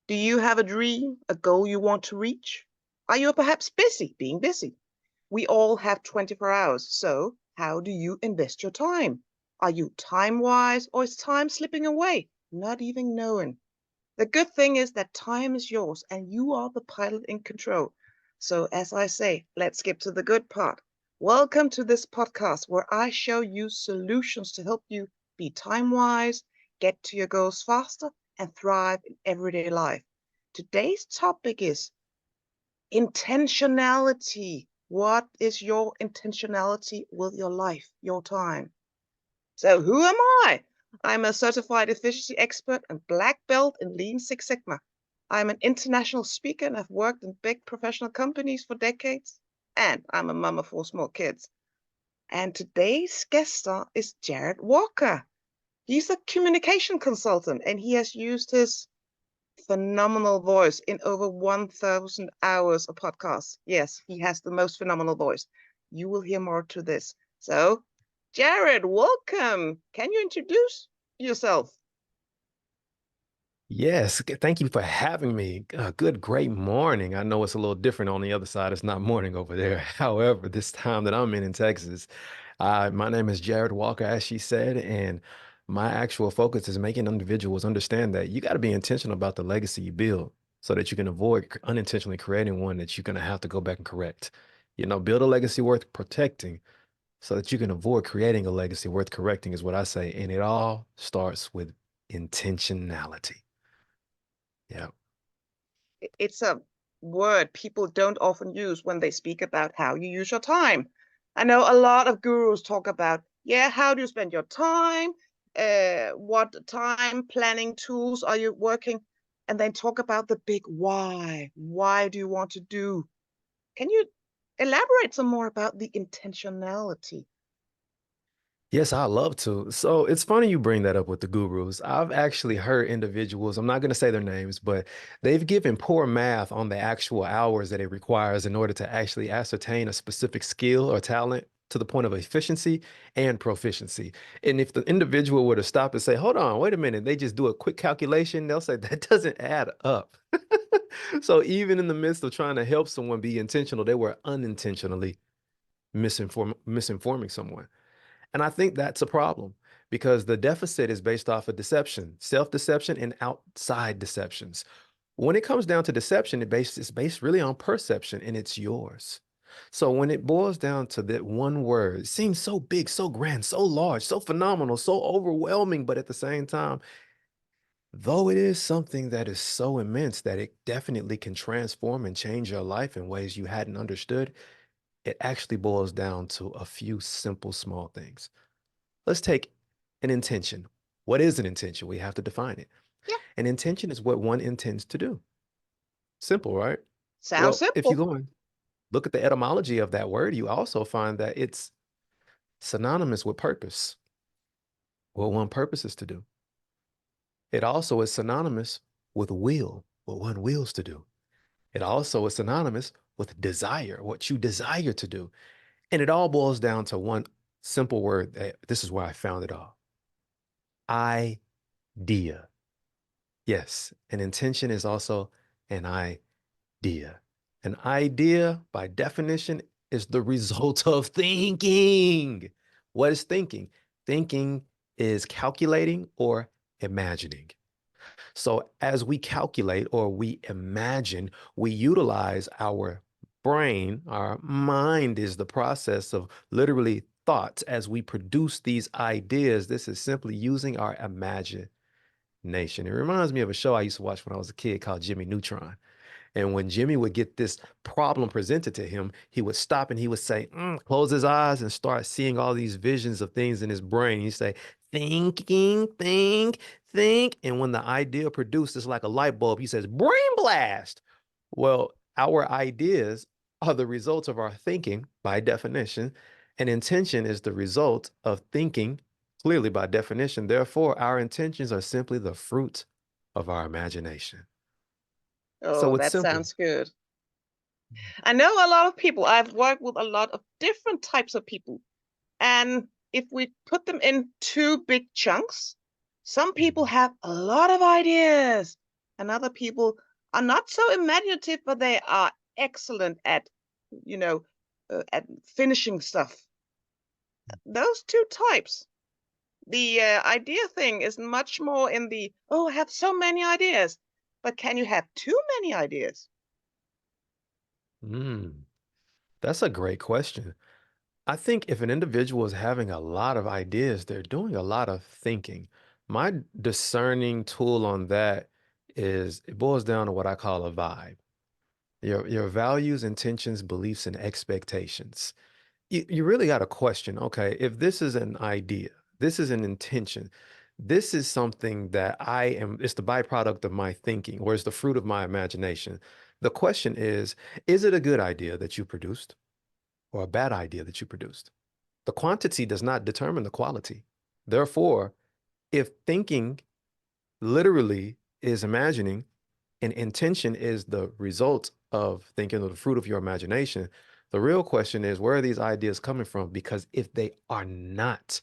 Do you have a dream, a goal you want to reach? Are you perhaps busy being busy? We all have 24 hours, so how do you invest your time? Are you time wise or is time slipping away, not even knowing? The good thing is that time is yours and you are the pilot in control. So, as I say, let's skip to the good part. Welcome to this podcast where I show you solutions to help you be time wise, get to your goals faster, and thrive in everyday life. Today's topic is intentionality. What is your intentionality with your life, your time? So, who am I? I'm a certified efficiency expert and black belt in Lean Six Sigma. I'm an international speaker and I've worked in big professional companies for decades. And I'm a mom of four small kids. And today's guest star is Jarrad Walker. He's a communication consultant and he has used his phenomenal voice in over 1,000 hours of podcasts. Yes, he has the most phenomenal voice. You will hear more to this. So, Jarrad, welcome. Can you introduce yourself? Yes, thank you for having me. Good, great morning. I know it's a little different on the other side. It's not morning over there. However, this time that I'm in Texas, my name is Jarrad Walker, as she said, and my actual focus is making individuals understand that you got to be intentional about the legacy you build so that you can avoid unintentionally creating one that you're going to have to go back and correct. Build a legacy worth protecting so that you can avoid creating a legacy worth correcting, is what I say. And it all starts with intentionality. Yeah. It's a word people don't often use when they speak about how you use your time. I know a lot of gurus talk about, yeah, how do you spend your time? What time planning tools are you working? And then talk about the big why. Why do you want to do? Can you elaborate some more about the intentionality? Yes, I love to. So it's funny you bring that up with the gurus. I've actually heard individuals, I'm not going to say their names, but they've given poor math on the actual hours that it requires in order to actually ascertain a specific skill or talent to the point of efficiency and proficiency. And if the individual were to stop and say, hold on, wait a minute, they just do a quick calculation, they'll say that doesn't add up. So even in the midst of trying to help someone be intentional, they were unintentionally misinforming someone. And I think that's a problem because the deficit is based off of deception, self-deception and outside deceptions. When it comes down to deception, it's based really on perception and it's yours. So when it boils down to that one word, it seems so big, so grand, so large, so phenomenal, so overwhelming, but at the same time, though it is something that is so immense that it definitely can transform and change your life in ways you hadn't understood, it actually boils down to a few simple, small things. Let's take an intention. What is an intention? We have to define it. Yeah, An intention is what one intends to do. Simple, right? sounds Well, if you simple. go and look at the etymology of that word, you also find that it's synonymous with purpose, what one purposes to do. It also is synonymous with will, what one wills to do. It also is synonymous with desire, what you desire to do. And it all boils down to one simple word that this is where I found it all. Idea. Yes, an intention is also an idea. An idea, by definition, is the result of thinking. What is thinking? Thinking is calculating or imagining. So, as we calculate or we imagine, we utilize our brain. Our mind is the process of literally thoughts as we produce these ideas. This is simply using our imagination. It reminds me of a show I used to watch when I was a kid called Jimmy Neutron. And when Jimmy would get this problem presented to him, he would stop and he would say, close his eyes and start seeing all these visions of things in his brain. He'd say, thinking, think. And when the idea produced, it's like a light bulb. He says, brain blast. Well, our ideas are the results of our thinking by definition, and intention is the result of thinking clearly by definition. Therefore, our intentions are simply the fruit of our imagination. Oh, So it's that simple. sounds good. I know a lot of people. I've worked with a lot of different types of people. And if we put them in two big chunks, some people Mhm. have a lot of ideas. And other people are not so imaginative, but they are excellent at, you know, at finishing stuff. Those two types. The idea thing is much more in the, oh, I have so many ideas. But can you have too many ideas? Mm, that's a great question. I think if an individual is having a lot of ideas, they're doing a lot of thinking. My discerning tool on that is it boils down to what I call a vibe. Your values, intentions, beliefs, and expectations. You really got to question, okay, if this is an idea, this is an intention, this is something that it's the byproduct of my thinking, or it's the fruit of my imagination. The question is it a good idea that you produced or a bad idea that you produced? The quantity does not determine the quality. Therefore, if thinking literally is imagining and intention is the result of thinking or the fruit of your imagination, the real question is, where are these ideas coming from? Because if they are not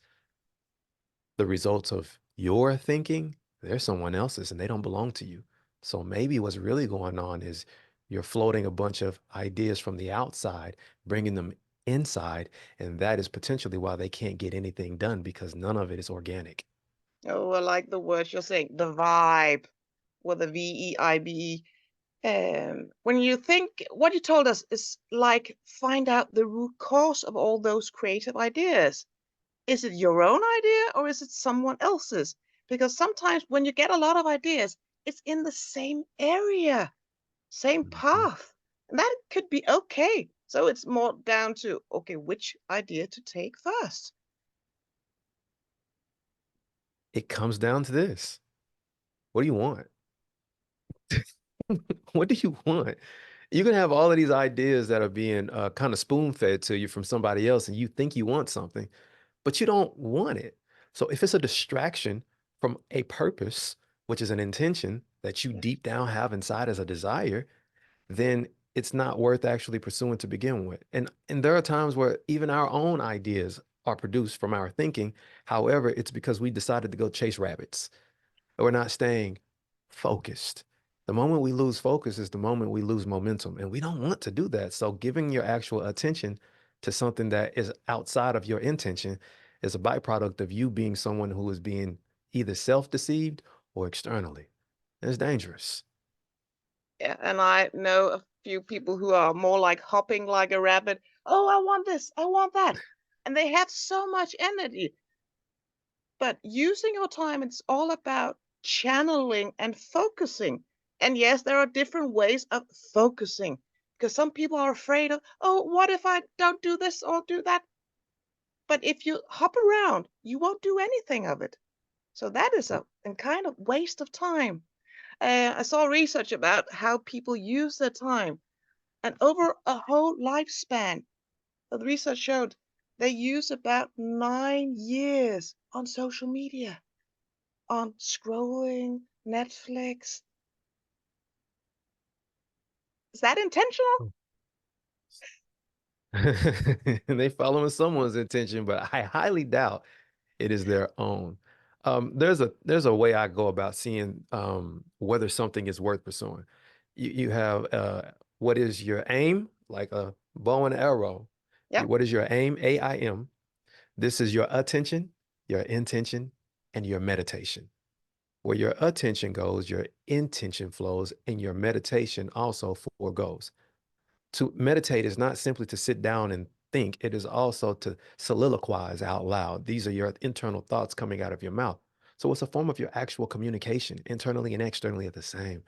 the results of your thinking, they're someone else's and they don't belong to you. So maybe what's really going on is you're floating a bunch of ideas from the outside, bringing them inside, and that is potentially why they can't get anything done because none of it is organic. Oh, I like the words you're saying, the vibe with a VEIBE. When you think what you told us is like find out the root cause of all those creative ideas. Is it your own idea or is it someone else's? Because sometimes when you get a lot of ideas, it's in the same area, same Mhm. path. And that could be okay. So it's more down to, okay, which idea to take first. It comes down to this. What do you want? What do you want? You can have all of these ideas that are being kind of spoon fed to you from somebody else, and you think you want something, but you don't want it. So if it's a distraction from a purpose, which is an intention that you Yes. deep down have inside as a desire, then it's not worth actually pursuing to begin with. And there are times where even our own ideas are produced from our thinking. However, it's because we decided to go chase rabbits. We're not staying focused. The moment we lose focus is the moment we lose momentum, and we don't want to do that. So, giving your actual attention to something that is outside of your intention is a byproduct of you being someone who is being either self-deceived or externally. And it's dangerous. Yeah, and I know a few people who are more like hopping like a rabbit. Oh, I want this, I want that. And they have so much energy. But using your time, it's all about channeling and focusing. And yes, there are different ways of focusing because some people are afraid of, oh, what if I don't do this or do that? But if you hop around, you won't do anything of it. So that is a kind of waste of time. I saw research about how people use their time, and over a whole lifespan, the research showed they use about 9 years on social media, on scrolling, Netflix. Is that intentional? They following someone's intention, but I highly doubt it is their own. There's a way I go about seeing whether something is worth pursuing. You have what is your aim, like a bow and arrow. Yeah. What is your aim? AIM. This is your attention, your intention, and your meditation. Where your attention goes, your intention flows, and your meditation also foregoes. To meditate is not simply to sit down and think, it is also to soliloquize out loud. These are your internal thoughts coming out of your mouth. So it's a form of your actual communication internally and externally at the same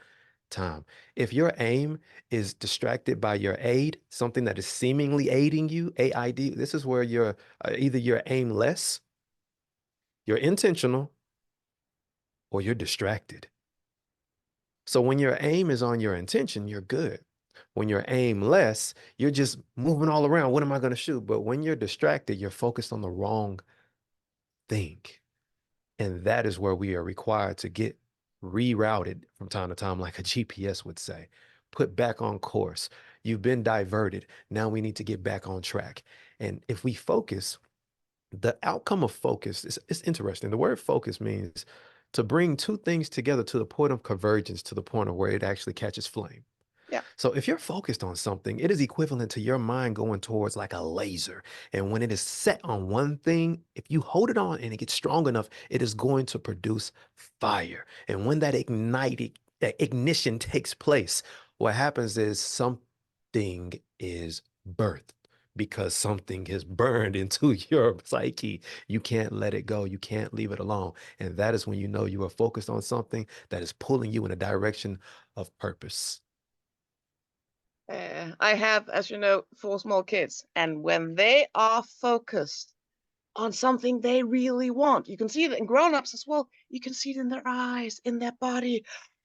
time. If your aim is distracted by your aid, something that is seemingly aiding you, AID, this is where you're either you're aimless, you're intentional, or you're distracted. So when your aim is on your intention, you're good. When you're aimless, you're just moving all around. What am I going to shoot? But when you're distracted, you're focused on the wrong thing. And that is where we are required to get rerouted from time to time, like a GPS would say, put back on course. You've been diverted. Now we need to get back on track. And if we focus, the outcome of focus is it's interesting. The word focus means to bring two things together to the point of convergence, to the point of where it actually catches flame. Yeah. So if you're focused on something, it is equivalent to your mind going towards like a laser. And when it is set on one thing, if you hold it on and it gets strong enough, it is going to produce fire. And when that ignition takes place, what happens is something is birthed because something is burned into your psyche. You can't let it go. You can't leave it alone. And that is when you know you are focused on something that is pulling you in a direction of purpose. I have, as you know, 4 small kids, and when they are focused on something they really want, you can see it in grown-ups as well. You can see it in their eyes, in their body.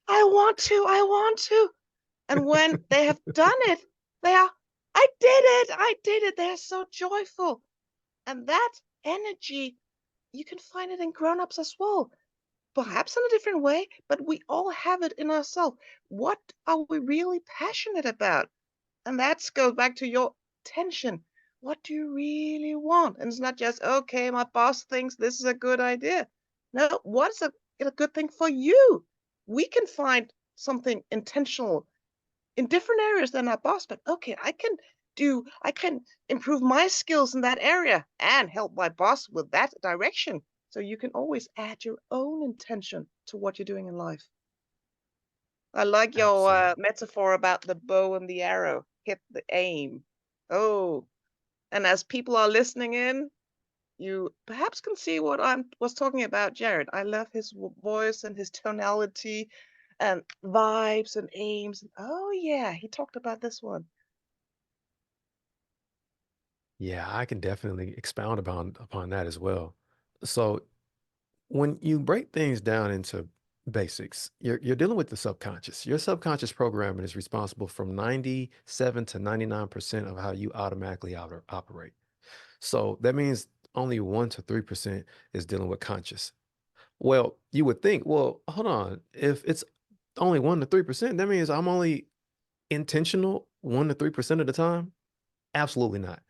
I want to. And when they have done it, they are, I did it. They are so joyful. And that energy, you can find it in grown-ups as well. Perhaps in a different way, but we all have it in ourselves. What are we really passionate about? And that goes back to your tension. What do you really want? And it's not just, okay, my boss thinks this is a good idea. No, what's a good thing for you? We can find something intentional in different areas than our boss, but okay, I can improve my skills in that area and help my boss with that direction. So you can always add your own intention to what you're doing in life. I like your Absolutely. metaphor about the bow and the arrow. Hit the aim. Oh, and as people are listening in, you perhaps can see what I was talking about, Jarrad. I love his voice and his tonality and vibes and aims. Oh, yeah, he talked about this one. Yeah, I can definitely expound upon that as well. So when you break things down into basics, you're dealing with the subconscious. Your subconscious programming is responsible from 97 to 99% of how you automatically operate. So that means only 1 to 3% is dealing with conscious. Well, you would think, well, hold on. If it's only 1 to 3%, that means I'm only intentional 1 to 3% of the time. Absolutely not.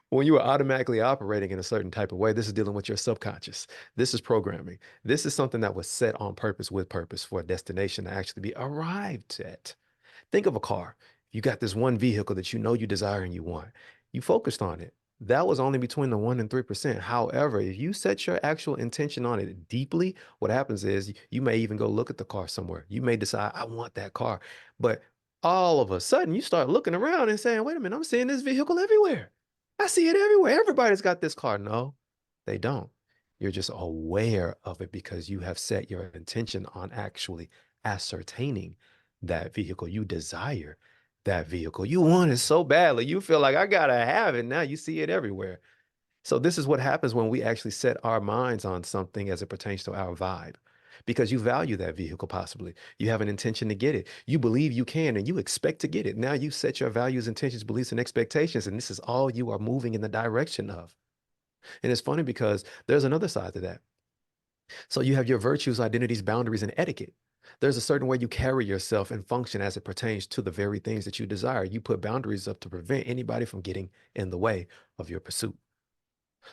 When you are automatically operating in a certain type of way, this is dealing with your subconscious. This is programming. This is something that was set on purpose with purpose for a destination to actually be arrived at. Think of a car. You got this one vehicle that you know you desire and you want. You focused on it. That was only between the 1 and 3%. However, if you set your actual intention on it deeply, what happens is you may even go look at the car somewhere. You may decide, I want that car. But all of a sudden, you start looking around and saying, wait a minute, I'm seeing this vehicle everywhere. I see it everywhere. Everybody's got this car. No, they don't. You're just aware of it because you have set your intention on actually ascertaining that vehicle. You desire that vehicle. You want it so badly. You feel like I gotta have it. Now you see it everywhere. So this is what happens when we actually set our minds on something as it pertains to our vibe. Because you value that vehicle possibly. You have an intention to get it. You believe you can and you expect to get it. Now you set your values, intentions, beliefs, and expectations, and this is all you are moving in the direction of. And it's funny because there's another side to that. So you have your virtues, identities, boundaries, and etiquette. There's a certain way you carry yourself and function as it pertains to the very things that you desire. You put boundaries up to prevent anybody from getting in the way of your pursuit.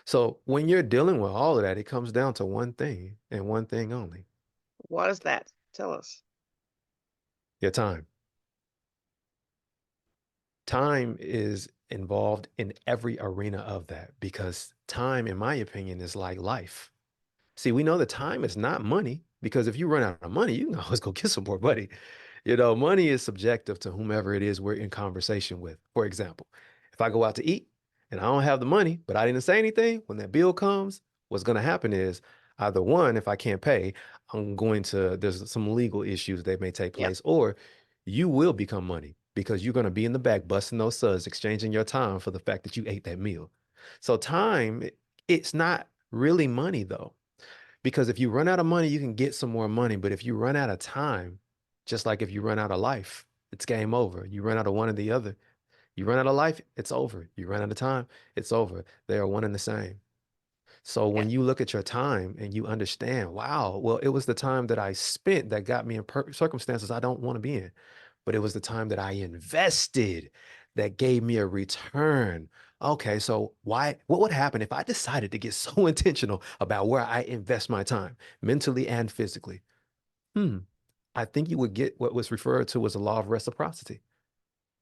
So when you're dealing with all of that, it comes down to one thing and one thing only: What is that? Tell us. your time. Time is involved in every arena of that because time, in my opinion, is like life. See, we know that time is not money because if you run out of money, you can always go get some more money. Money is subjective to whomever it is we're in conversation with. For example, if I go out to eat and I don't have the money, but I didn't say anything, when that bill comes, what's going to happen is either one, if I can't pay, there's some legal issues that may take Yeah, place, or you will become money because you're going to be in the back busting those suds, exchanging your time for the fact that you ate that meal. So time, it's not really money though. Because if you run out of money, you can get some more money. But if you run out of time, just like if you run out of life, it's game over. You run out of one or the other. You run out of life, it's over. You run out of time, it's over. They are one and the same. So yeah, when you look at your time and you understand, wow, well, it was the time that I spent that got me in circumstances I don't want to be in, but it was the time that I invested that gave me a return Okay, so what would happen if I decided to get so intentional about where I invest my time, mentally and physically? Hmm. I think you would get what was referred to as a law of reciprocity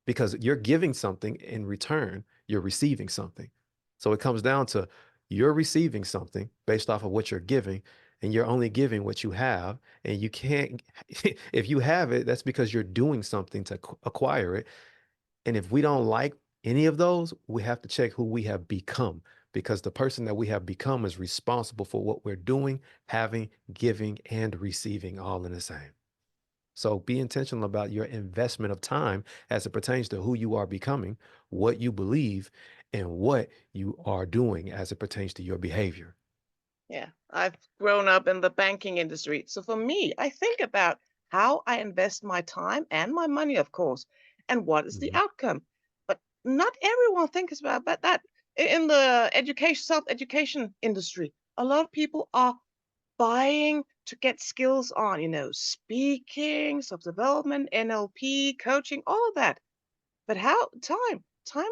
because you're giving something in return, you're receiving something. So it comes down to you're receiving something based off of what you're giving, and you're only giving what you have. And you can't, if you have it, that's because you're doing something to acquire it. And if we don't like any of those, we have to check who we have become because the person that we have become is responsible for what we're doing, having, giving, and receiving all in the same. So be intentional about your investment of time as it pertains to who you are becoming, what you believe, and what you are doing as it pertains to your behavior. Yeah, I've grown up in the banking industry. So for me, I think about how I invest my time and my money, of course, and what is the Mhm. outcome. But not everyone thinks about that. In the education, self-education industry, a lot of people are buying to get skills on, speaking, self-development, NLP, coaching, all of that. But how time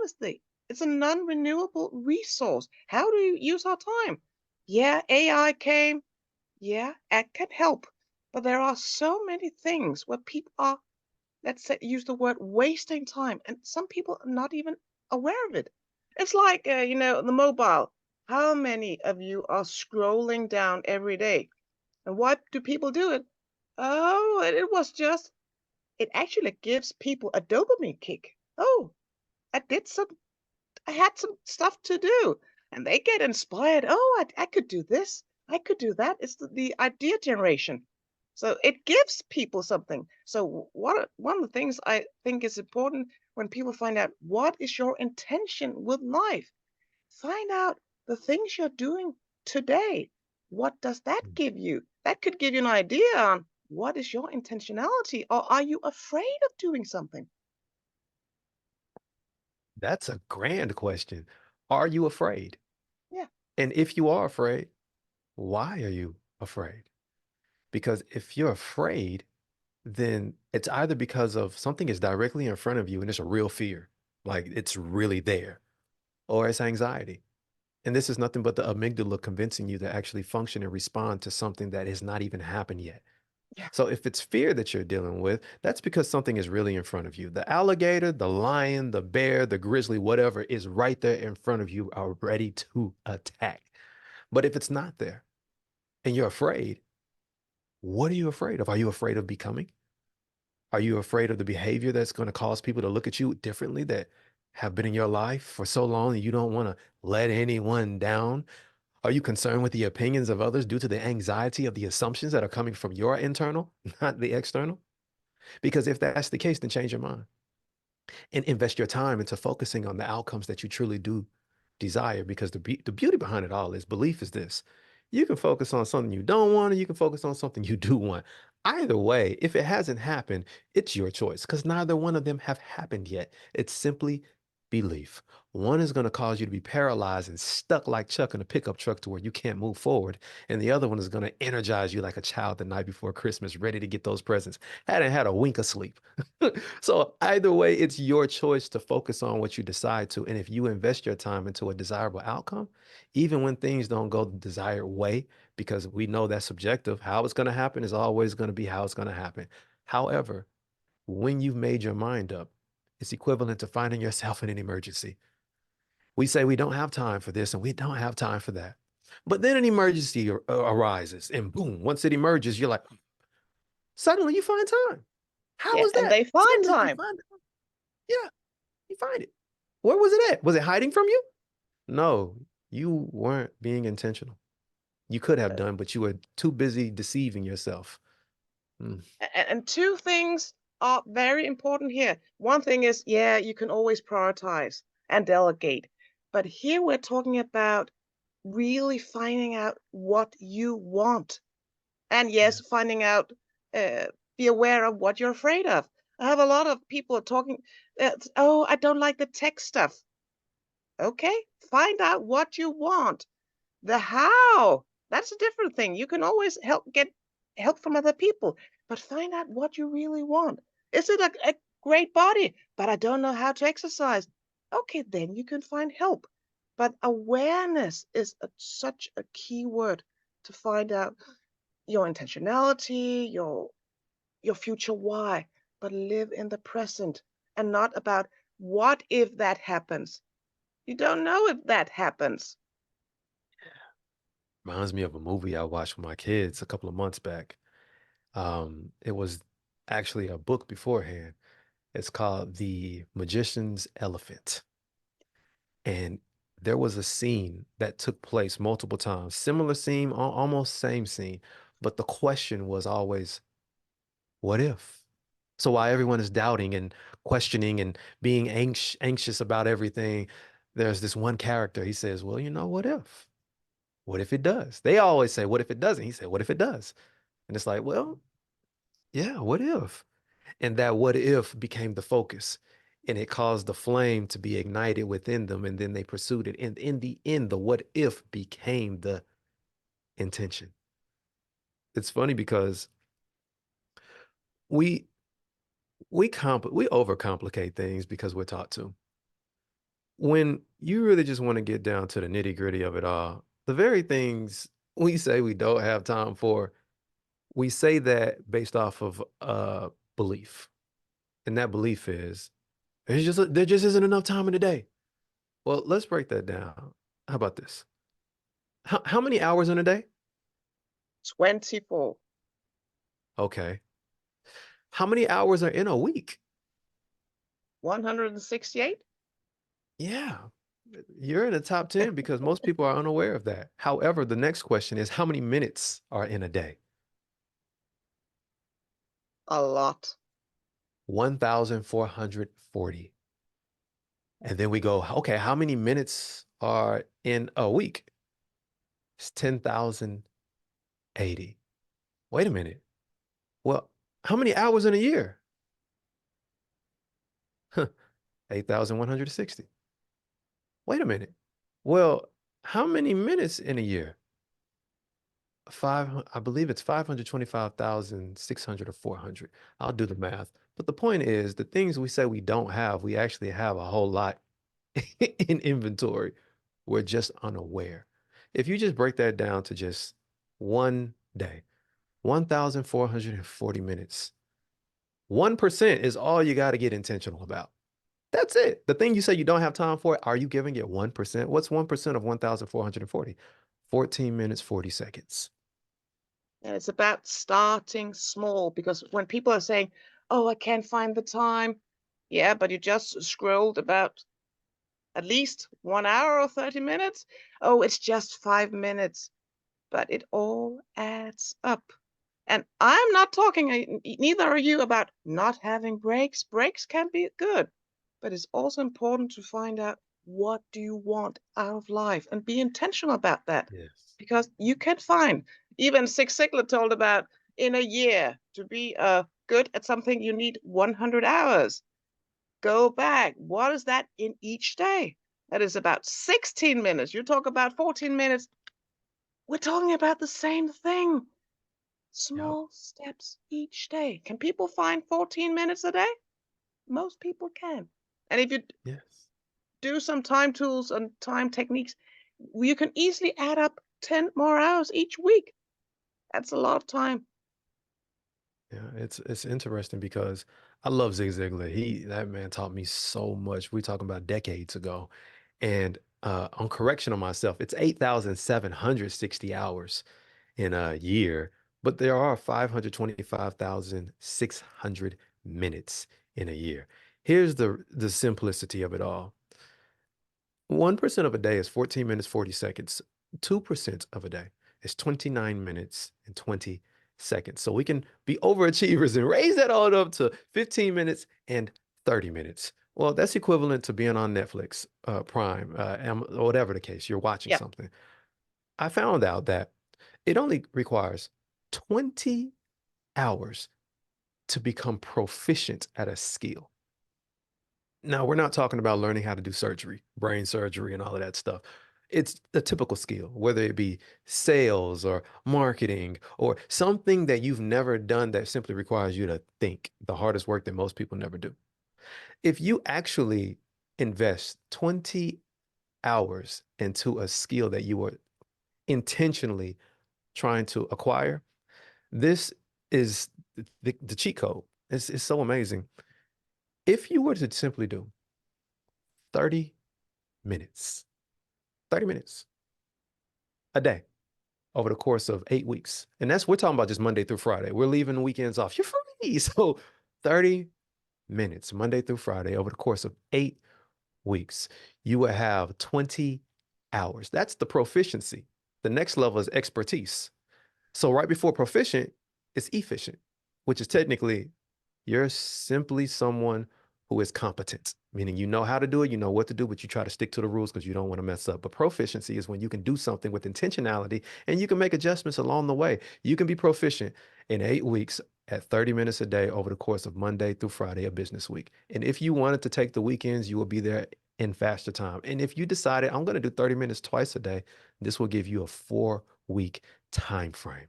is it's a non-renewable resource. How do you use our time? Yeah, AI came. Yeah, it can help. But there are so many things where people are, let's say, use the word wasting time, and some people are not even aware of it. It's like, the mobile. How many of you are scrolling down every day? And why do people do it? Oh, it was just, it actually gives people a dopamine kick. Oh, I did some I had some stuff to do. And they get inspired. Oh, I could do this. I could do that. It's the idea generation. So it gives people something. So one of the things I think is important when people find out what is your intention with life, find out the things you're doing today. What does that give you? That could give you an idea on what is your intentionality, or are you afraid of doing something? That's a grand question. Are you afraid? Yeah, And if you are afraid, why are you afraid? Because if you're afraid, then it's either because of something is directly in front of you and it's a real fear, like it's really there, or it's anxiety. And this is nothing but the amygdala convincing you to actually function and respond to something that has not even happened yet. yeah, So if it's fear that you're dealing with, that's because something is really in front of you. The alligator, the lion, the bear, the grizzly, whatever is right there in front of you, are ready to attack. But if it's not there and you're afraid, what are you afraid of? Are you afraid of becoming? Are you afraid of the behavior that's going to cause people to look at you differently that have been in your life for so long and you don't want to let anyone down? Are you concerned with the opinions of others due to the anxiety of the assumptions that are coming from your internal, not the external? Because if that's the case, then change your mind and invest your time into focusing on the outcomes that you truly do desire. Because the beauty behind it all is belief is this: you can focus on something you don't want, or you can focus on something you do want. Either way, if it hasn't happened, it's your choice because neither one of them have happened yet. It's simply belief. One is going to cause you to be paralyzed and stuck like Chuck in a pickup truck to where you can't move forward. And the other one is going to energize you like a child the night before Christmas, ready to get those presents. Hadn't had a wink of sleep. So either way, it's your choice to focus on what you decide to. And if you invest your time into a desirable outcome, even when things don't go the desired way, because we know that's subjective, how it's going to happen is always going to be how it's going to happen. However, when you've made your mind up, it's equivalent to finding yourself in an emergency. We say we don't have time for this and we don't have time for that. But then an emergency arises and boom, once it emerges, you're like, suddenly you find time. How yeah. was And that? they find Suddenly you time. find time. Yeah, you find it. Where was it at? Was it hiding from you? No, you weren't being intentional. You could have done, but you were too busy deceiving yourself. Mm. And two things are very important here. One thing is, yeah, you can always prioritize and delegate. But here we're talking about really finding out what you want. And Yeah. yes, finding out, uh, be aware of what you're afraid of. I have a lot of people talking, oh, I don't like the tech stuff. Okay, find out what you want. The how, that's a different thing. You can always get help from other people, but find out what you really want. Is it a great body, but I don't know how to exercise? okay, then you can find help. But awareness is such a key word to find out your intentionality, your future why, but live in the present and not about what if that happens. You don't know if that happens. Reminds me of a movie I watched with my kids a couple of months back. It was actually a book beforehand. It's called The Magician's Elephant. And there was a scene that took place multiple times, similar scene, almost same scene. But the question was always, what if? So while everyone is doubting and questioning and being anxious about everything, there's this one character. He says, well, what if? What if it does? They always say, what if it doesn't? He said, what if it does? And it's like, well, yeah, what if? And that what if became the focus. And it caused the flame to be ignited within them. And then they pursued it. And in the end, the what if became the intention. It's funny because we we overcomplicate things because we're taught to. When you really just want to get down to the nitty-gritty of it all, the very things we say we don't have time for, we say that based off of belief. And that belief is there just isn't enough time in the day. Well, let's break that down. How about this? How many hours in a day? 24, Okay. How many hours are in a week? 168. Yeah. You're in the top 10 because most people are unaware of that. However, the next question is how many minutes are in a day? A lot. 1,440. And then we go, okay, how many minutes are in a week? It's 10,080. Wait a minute. Well, how many hours in a year? 8,160. Wait a minute. Well, how many minutes in a year? I believe it's 525,600 or 400. I'll do the math. But the point is, the things we say we don't have, we actually have a whole lot in inventory. We're just unaware. If you just break that down to just one day, 1,440 minutes, 1% is all you got to get intentional about. That's it. The thing you say you don't have time for, are you giving it 1%? What's 1% of 1,440? 14 minutes, 40 seconds. And it's about starting small because when people are saying, oh, I can't find the time. Yeah, but you just scrolled about at least 1 hour or 30 minutes. Oh, it's just 5 minutes, but it all adds up. And I'm not talking, neither are you, about not having breaks. Breaks can be good, but it's also important to find out what do you want out of life and be intentional about that. Yes. Because you can find, even Zig Ziglar told about in a year to be good at something, you need 100 hours. Go back. What is that in each day? That is about 16 minutes. You talk about 14 minutes. We're talking about the same thing. Yep. Small steps each day. Can people find 14 minutes a day? Most people can. And if you Yes. do some time tools and time techniques, you can easily add up 10 more hours each week. That's a lot of time. Yeah, it's interesting because I love Zig Ziglar. That man taught me so much. We're talking about decades ago. And on correction on myself, it's 8,760 hours in a year, but there are 525,600 minutes in a year. Here's the simplicity of it all. 1% of a day is 14 minutes, 40 seconds. 2% of a day is 29 minutes and 20 seconds. So we can be overachievers and raise that all up to 15 minutes and 30 minutes. Well, that's equivalent to being on Netflix, Prime, or whatever the case, you're watching Yeah. something. I found out that it only requires 20 hours to become proficient at a skill. Now, we're not talking about learning how to do surgery, brain surgery, and all of that stuff. It's a typical skill, whether it be sales or marketing or something that you've never done that simply requires you to think, the hardest work that most people never do. If you actually invest 20 hours into a skill that you were intentionally trying to acquire, this is the cheat code. It's so amazing. If you were to simply do 30 minutes, 30 minutes a day over the course of 8 weeks, and we're talking about just Monday through Friday. We're leaving the weekends off. You're free. So 30 minutes, Monday through Friday, over the course of 8 weeks, you will have 20 hours. That's the proficiency. The next level is expertise. So right before proficient is efficient, which is technically you're simply someone who is competent, meaning you know how to do it, you know what to do, but you try to stick to the rules because you don't want to mess up. But proficiency is when you can do something with intentionality and you can make adjustments along the way. You can be proficient in 8 weeks at 30 minutes a day over the course of Monday through Friday, a business week. And if you wanted to take the weekends, you will be there in faster time. And if you decided, I'm going to do 30 minutes twice a day, this will give you a 4-week time frame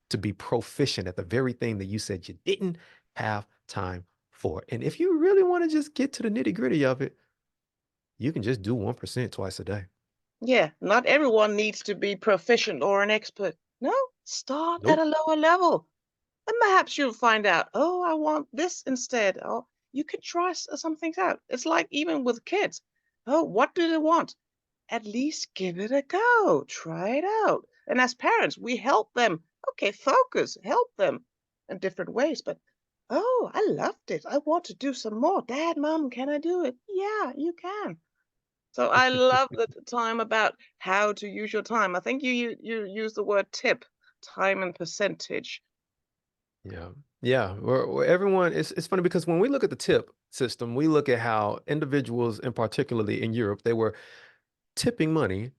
to be proficient at the very thing that you said you didn't have time for. And if you really want to just get to the nitty gritty of it, you can just do 1% twice a day. Yeah, not everyone needs to be proficient or an expert. No, start at a lower level. And perhaps you'll find out, oh, I want this instead. Oh, you could try some things out. It's like even with kids. Oh, what do they want? At least give it a go. Try it out. And as parents, we help them. Okay, focus, help them in different ways. But, oh, I loved it. I want to do some more. Dad, Mom, can I do it? Yeah, you can. So I love the time about how to use your time. I think you use the word tip, time and percentage. Yeah. Yeah. Everyone, it's funny because when we look at the tip system, we look at how individuals, and particularly in Europe, they were tipping money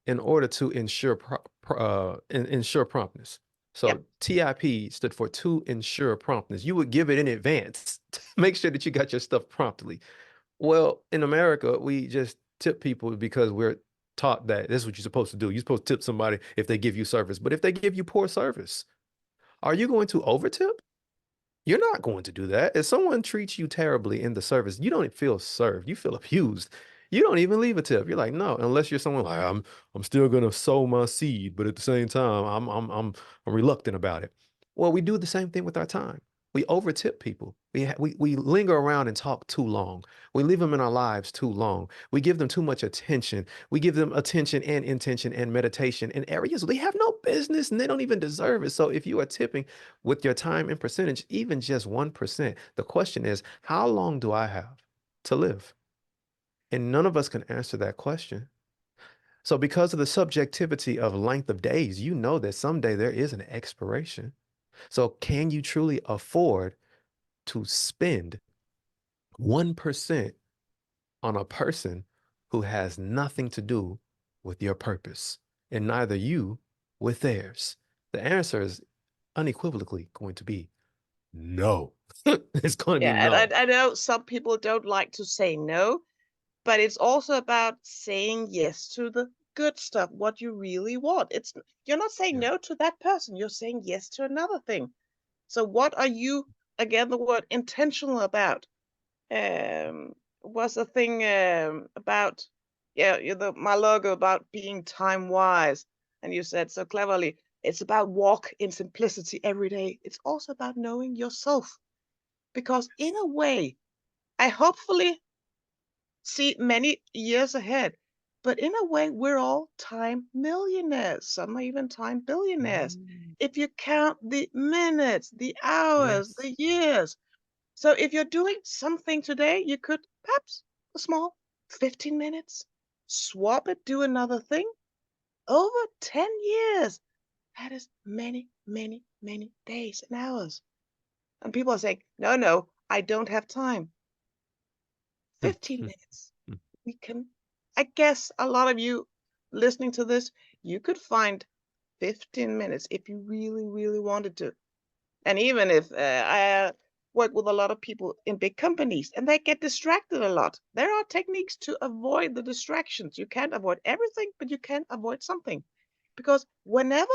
in order to ensure promptness. Yep. So TIP stood for to ensure promptness. You would give it in advance to make sure that you got your stuff promptly. Well, in America, we just tip people because we're taught that this is what you're supposed to do. You're supposed to tip somebody if they give you service. But if they give you poor service, are you going to overtip? You're not going to do that. If someone treats you terribly in the service, you don't feel served. You feel abused. You don't even leave a tip. You're like, no, unless you're someone like I'm still gonna sow my seed, but at the same time, I'm reluctant about it. Well, we do the same thing with our time. We overtip people. We linger around and talk too long. We leave them in our lives too long. We give them too much attention. We give them attention and intention and meditation in areas they have no business and they don't even deserve it. So if you are tipping with your time and percentage, even just 1%, the question is, how long do I have to live? And none of us can answer that question. So because of the subjectivity of length of days, you know that someday there is an expiration. So can you truly afford to spend 1% on a person who has nothing to do with your purpose and neither you with theirs? The answer is unequivocally going to be no. It's going to be Yeah, and no. I know some people don't like to say no, but it's also about saying yes to the good stuff, what you really want. You're not saying Yeah. no to that person, you're saying yes to another thing. So what are you, again, the word intentional about? Was the thing about, yeah, my logo about being time wise. And you said so cleverly, it's about walk in simplicity every day. It's also about knowing yourself. Because in a way, I hopefully see many years ahead. But in a way, we're all time millionaires. Some are even time billionaires. Mm, If you count the minutes, the hours, yes. the years. So if you're doing something today, you could perhaps a small 15 minutes, swap it, do another thing. Over 10 years, that is many, many, many days and hours. And people are saying, no, no, I don't have time. 15 minutes. We can, I guess a lot of you listening to this, you could find 15 minutes if you really, really wanted to. And even if I work with a lot of people in big companies and they get distracted a lot, there are techniques to avoid the distractions. You can't avoid everything, but you can avoid something. Because whenever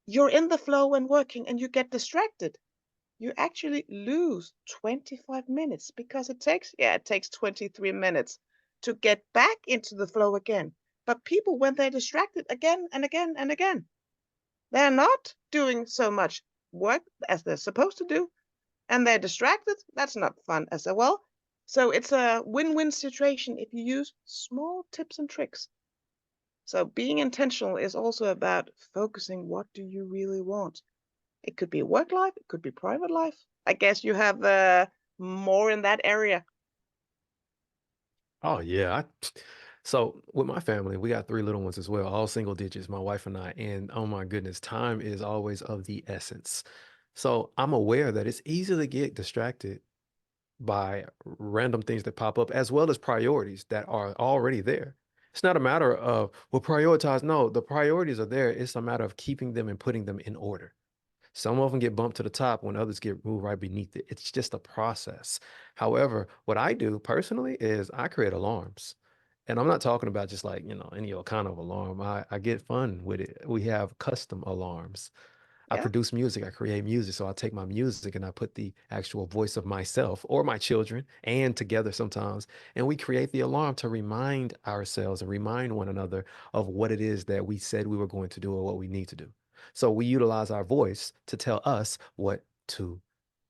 you're in the flow and working and you get distracted, you actually lose 25 minutes because it takes 23 minutes to get back into the flow again. But people, when they're distracted again and again and again, they're not doing so much work as they're supposed to do, and they're distracted. That's not fun as well. So it's a win-win situation if you use small tips and tricks. So being intentional is also about focusing. What do you really want? It could be work life, it could be private life. I guess you have more in that area. Oh yeah. So with my family, we got three little ones as well, all single digits, my wife and I. And oh my goodness, time is always of the essence. So I'm aware that it's easy to get distracted by random things that pop up, as well as priorities that are already there. It's not a matter of, well, prioritize. No, the priorities are there. It's a matter of keeping them and putting them in order. Some of them get bumped to the top when others get moved right beneath it. It's just a process. However, what I do personally is I create alarms. And I'm not talking about just like, any old kind of alarm. I get fun with it. We have custom alarms. I Yeah. produce music, I create music. So I take my music and I put the actual voice of myself or my children and together sometimes, and we create the alarm to remind ourselves and remind one another of what it is that we said we were going to do or what we need to do. So we utilize our voice to tell us what to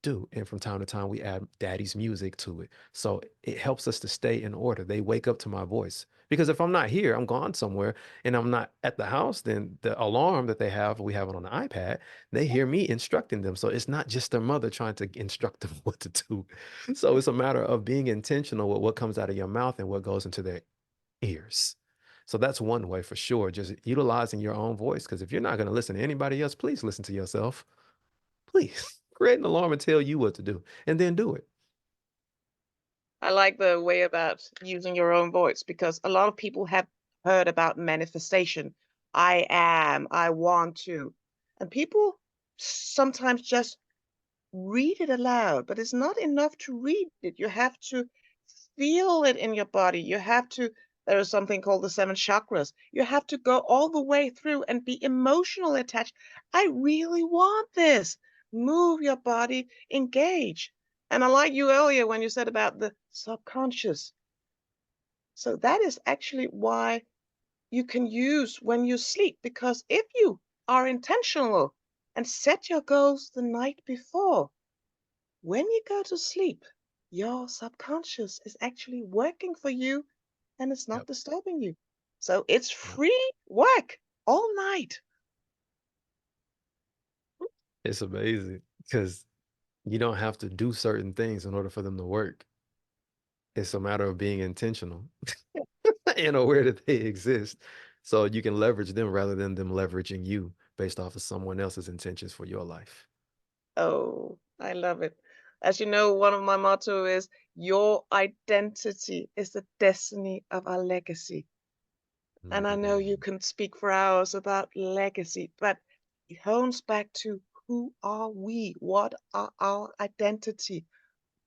do. And from time to time, we add daddy's music to it. So it helps us to stay in order. They wake up to my voice. Because if I'm not here, I'm gone somewhere and I'm not at the house, then the alarm that they have, we have it on the iPad, they hear me instructing them. So it's not just their mother trying to instruct them what to do. So it's a matter of being intentional with what comes out of your mouth and what goes into their ears. So that's one way for sure, just utilizing your own voice. Because if you're not going to listen to anybody else, please listen to yourself. Please create an alarm and tell you what to do and then do it. I like the way about using your own voice because a lot of people have heard about manifestation. I am, I want to. And people sometimes just read it aloud, but it's not enough to read it. You have to feel it in your body. You have to, there is something called the seven chakras. You have to go all the way through and be emotionally attached. I really want this. Move your body, engage. And I like you earlier when you said about the subconscious. So that is actually why you can use when you sleep, because if you are intentional and set your goals the night before, when you go to sleep, your subconscious is actually working for you and it's not Yep. disturbing you. So it's Yep. free work all night. It's amazing because you don't have to do certain things in order for them to work. It's a matter of being intentional and aware that they exist. So you can leverage them rather than them leveraging you based off of someone else's intentions for your life. Oh, I love it. As you know, one of my motto is your identity is the destiny of our legacy. And I know you Mm, can speak for hours about legacy, but it hones back to who are we? What are our identity?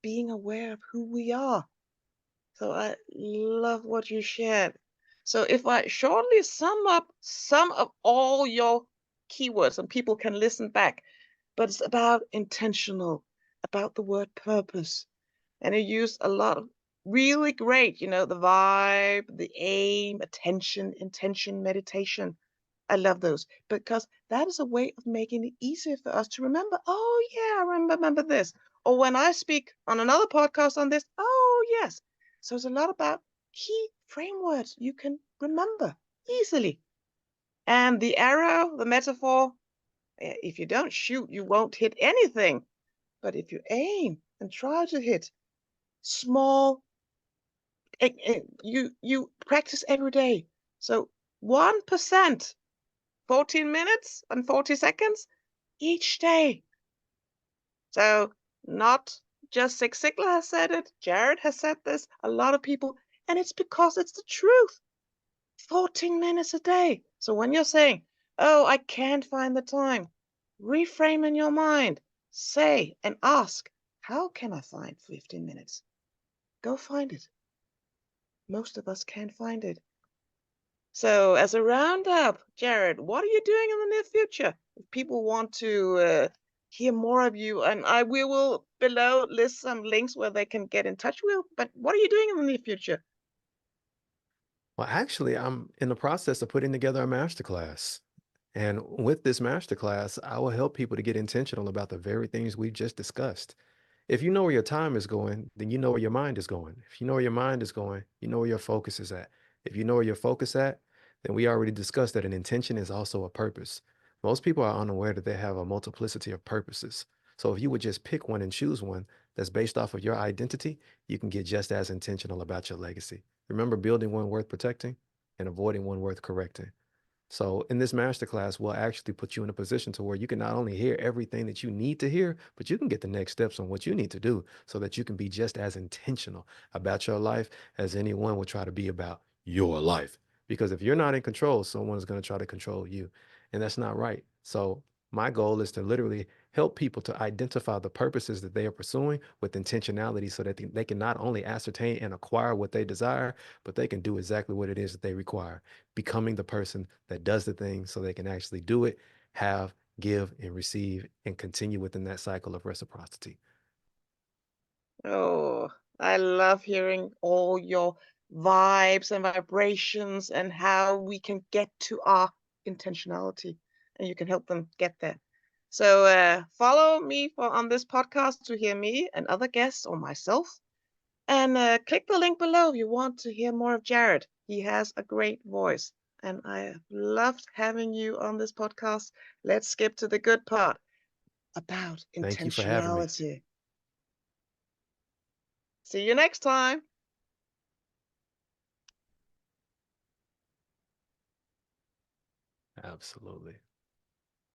Being aware of who we are. So I love what you shared. So if I shortly sum up some of all your keywords and people can listen back, but it's about intentional, about the word purpose. And you used a lot of really great, the vibe, the aim, attention, intention, meditation. I love those because that is a way of making it easier for us to remember. Oh, yeah, I remember this. Or when I speak on another podcast on this, oh, yes. So it's a lot about key frameworks you can remember easily. And the arrow, the metaphor, if you don't shoot, you won't hit anything. But if you aim and try to hit small, you practice every day. So 1%, 14 minutes and 40 seconds each day. So not just Zig Ziglar has said it, Jarrad has said this, a lot of people, and it's because it's the truth. 14 minutes a day. So when you're saying, oh, I can't find the time, reframe in your mind. Say and ask, how can I find 15 minutes? Go find it. Most of us can't find it. So as a roundup, Jarrad, what are you doing in the near future? If people want to hear more of you, and we will below list some links where they can get in touch with, but what are you doing in the near future? Well, actually, I'm in the process of putting together a masterclass. And with this masterclass, I will help people to get intentional about the very things we just discussed. If you know where your time is going, then you know where your mind is going. If you know where your mind is going, you know where your focus is at. If you know where your focus at, then we already discussed that an intention is also a purpose. Most people are unaware that they have a multiplicity of purposes. So if you would just pick one and choose one that's based off of your identity, you can get just as intentional about your legacy. Remember building one worth protecting and avoiding one worth correcting. So in this masterclass, we'll actually put you in a position to where you can not only hear everything that you need to hear, but you can get the next steps on what you need to do so that you can be just as intentional about your life as anyone would try to be about your life. Because if you're not in control, someone's going to try to control you. And that's not right. So my goal is to literally help people to identify the purposes that they are pursuing with intentionality so that they can not only ascertain and acquire what they desire, but they can do exactly what it is that they require, becoming the person that does the thing so they can actually do it, have, give, and receive, and continue within that cycle of reciprocity. Oh, I love hearing all your vibes and vibrations and how we can get to our intentionality and you can help them get there. So follow me on this podcast to hear me and other guests or myself. And click the link below if you want to hear more of Jarrad. He has a great voice. And I have loved having you on this podcast. Let's skip to the good part about Thank you for having me. intentionality. See you next time. Absolutely.